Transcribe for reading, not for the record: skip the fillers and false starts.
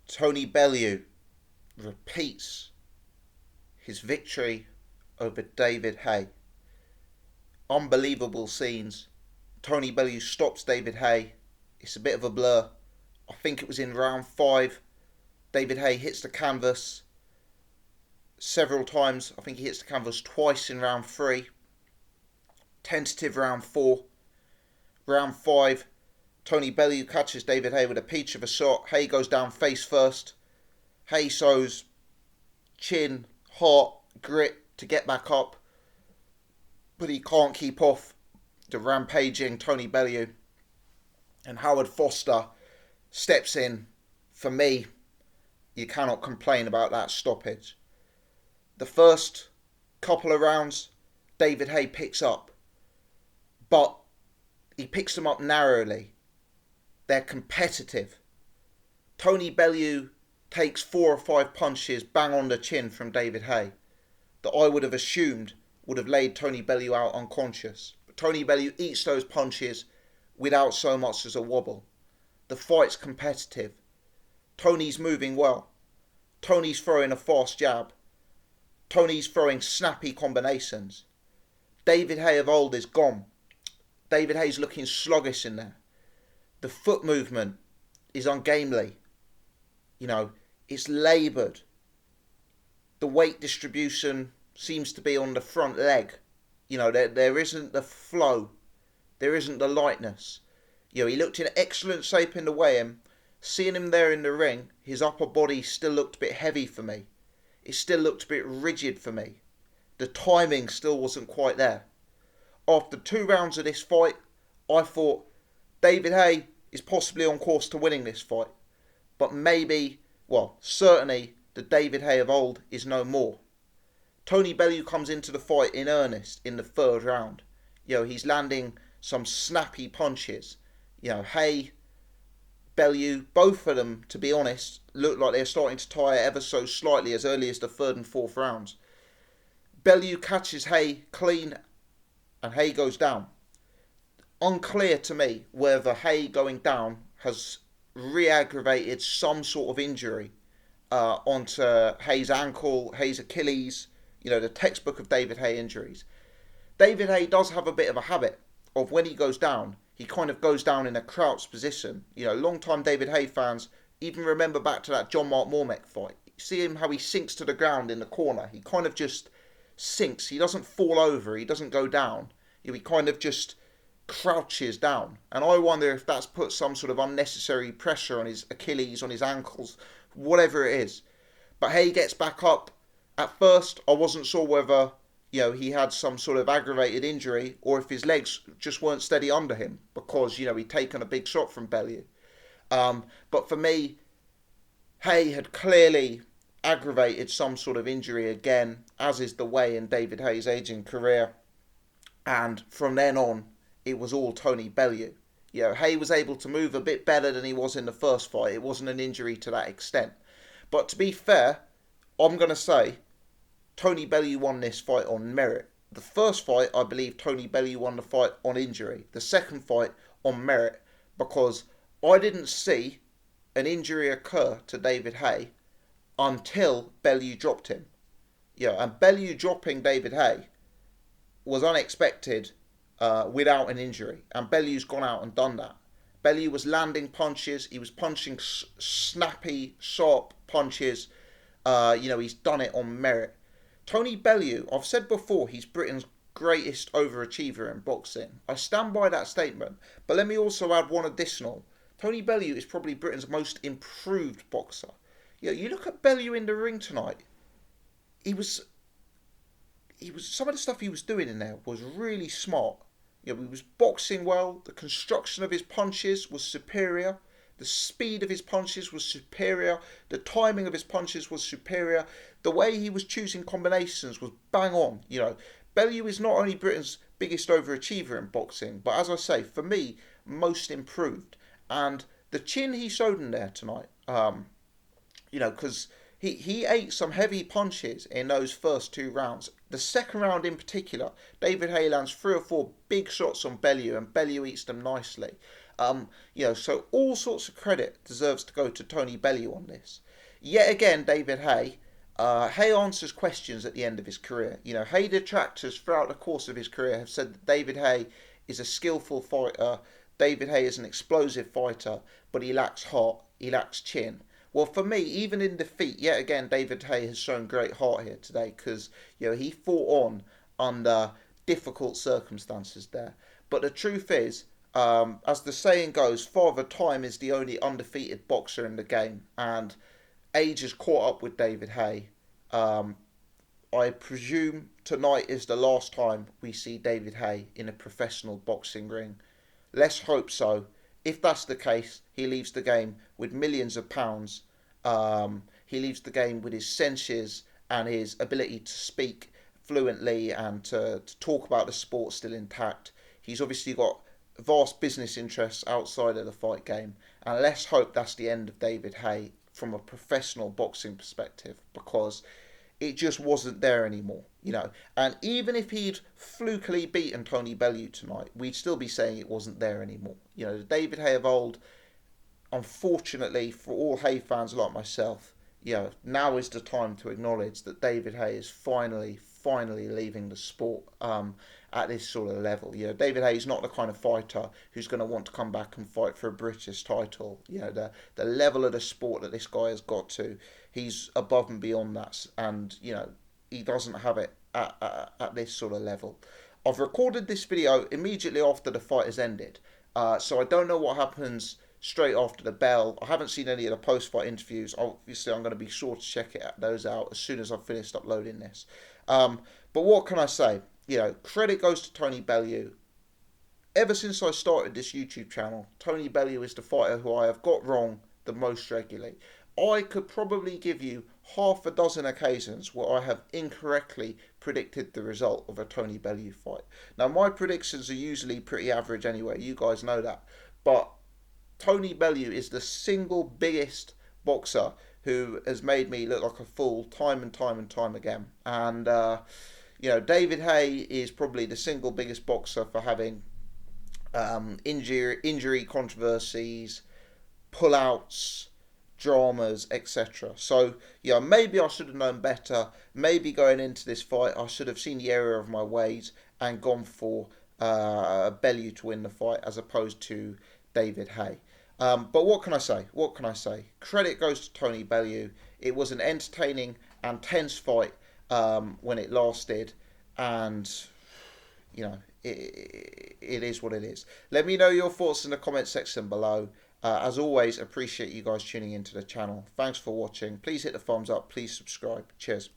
Tony Bellew repeats his victory over David Haye. Unbelievable scenes. Tony Bellew stops David Haye. It's a bit of a blur. I think it was in round 5. David Haye hits the canvas several times. I think he hits the canvas twice in round 3. Tentative round 4. Round 5, Tony Bellew catches David Haye with a peach of a shot. Haye goes down face first. Haye shows chin, heart, grit to get back up, but he can't keep off the rampaging Tony Bellew. And Howard Foster steps in. For me, you cannot complain about that stoppage. The first couple of rounds, David Haye picks up, but he picks them up narrowly. They're competitive. Tony Bellew takes 4 or 5 punches bang on the chin from David Haye that I would have assumed would have laid Tony Bellew out unconscious. But Tony Bellew eats those punches without so much as a wobble. The fight's competitive. Tony's moving well. Tony's throwing a fast jab. Tony's throwing snappy combinations. David Haye of old is gone. David Haye's looking sluggish in there. The foot movement is ungainly. It's laboured. The weight distribution seems to be on the front leg. There isn't the flow. There isn't the lightness. He looked in excellent shape in the weigh-in. Seeing him there in the ring, his upper body still looked a bit heavy for me. It still looked a bit rigid for me. The timing still wasn't quite there. After 2 rounds of this fight, I thought David Haye is possibly on course to winning this fight. But certainly the David Haye of old is no more. Tony Bellew comes into the fight in earnest in the 3rd round. He's landing some snappy punches. Haye, Bellew, both of them, to be honest, look like they're starting to tire ever so slightly as early as the 3rd and 4th rounds. Bellew catches Haye clean and Haye goes down. Unclear to me whether Haye going down has re-aggravated some sort of injury onto Haye's ankle, Haye's Achilles, the textbook of David Haye injuries. David Haye does have a bit of a habit of when he goes down, he kind of goes down in a crouched position. Long-time David Haye fans even remember back to that John Mark Mormec fight. You see him how he sinks to the ground in the corner. He kind of just sinks. He doesn't fall over. He doesn't go down. He kind of just crouches down. And I wonder if that's put some sort of unnecessary pressure on his Achilles, on his ankles, whatever it is. But Haye gets back up. At first, I wasn't sure whether he had some sort of aggravated injury or if his legs just weren't steady under him because, he'd taken a big shot from Bellew. But for me, Haye had clearly aggravated some sort of injury again, as is the way in David Haye's aging career. And from then on, it was all Tony Bellew. Haye was able to move a bit better than he was in the first fight. It wasn't an injury to that extent. But to be fair, I'm going to say Tony Bellew won this fight on merit. The first fight, I believe Tony Bellew won the fight on injury. The second fight on merit, because I didn't see an injury occur to David Haye until Bellew dropped him. And Bellew dropping David Haye was unexpected without an injury. And Bellew's gone out and done that. Bellew was landing punches. He was punching snappy, sharp punches. He's done it on merit. Tony Bellew, I've said before, he's Britain's greatest overachiever in boxing. I stand by that statement. But let me also add one additional. Tony Bellew is probably Britain's most improved boxer. You look at Bellew in the ring tonight. He was some of the stuff he was doing in there was really smart. He was boxing well. The construction of his punches was superior. The speed of his punches was superior. The timing of his punches was superior. The way he was choosing combinations was bang on. Bellew is not only Britain's biggest overachiever in boxing, but as I say, for me, most improved. And the chin he showed in there tonight, because he ate some heavy punches in those first 2 rounds. The second round in particular, David Haye lands 3 or 4 big shots on Bellew, and Bellew eats them nicely. So all sorts of credit deserves to go to Tony Bellew on this. Yet again, David Haye. Haye answers questions at the end of his career. Haye detractors throughout the course of his career have said that David Haye is a skillful fighter. David Haye is an explosive fighter, but he lacks heart. He lacks chin. Well, for me, even in defeat, yet again, David Haye has shown great heart here today because he fought on under difficult circumstances there. But the truth is, as the saying goes, Father Time is the only undefeated boxer in the game, and age has caught up with David Haye. I presume tonight is the last time we see David Haye in a professional boxing ring. Let's hope so. If that's the case, he leaves the game with millions of pounds. He leaves the game with his senses and his ability to speak fluently and to talk about the sport still intact. He's obviously got vast business interests outside of the fight game. And let's hope that's the end of David Haye from a professional boxing perspective, because it just wasn't there anymore. And even if he'd flukily beaten Tony Bellew tonight, we'd still be saying it wasn't there anymore. The David Haye of old, unfortunately for all Haye fans like myself, now is the time to acknowledge that David Haye is finally leaving the sport at this sort of level. David Haye is not the kind of fighter who's going to want to come back and fight for a British title. The level of the sport that this guy has got to, he's above and beyond that, and he doesn't have it at this sort of level. I've recorded this video immediately after the fight has ended, so I don't know what happens straight after the bell. I haven't seen any of the post-fight interviews. Obviously, I'm going to be sure to check those out as soon as I've finished uploading this. But what can I say? Credit goes to Tony Bellew. Ever since I started this YouTube channel, Tony Bellew is the fighter who I have got wrong the most regularly. I could probably give you half a dozen occasions where I have incorrectly predicted the result of a Tony Bellew fight. Now, my predictions are usually pretty average anyway. You guys know that. But Tony Bellew is the single biggest boxer who has made me look like a fool time and time again. And, David Haye is probably the single biggest boxer for having injury controversies, pullouts, dramas, etc. So, maybe I should have known better. Maybe going into this fight, I should have seen the error of my ways and gone for Bellew to win the fight as opposed to David Haye. But what can I say? Credit goes to Tony Bellew. It was an entertaining and tense fight when it lasted, and it is what it is. Let me know your thoughts in the comment section below. As always, appreciate you guys tuning into the channel. Thanks for watching. Please hit the thumbs up. Please subscribe. Cheers.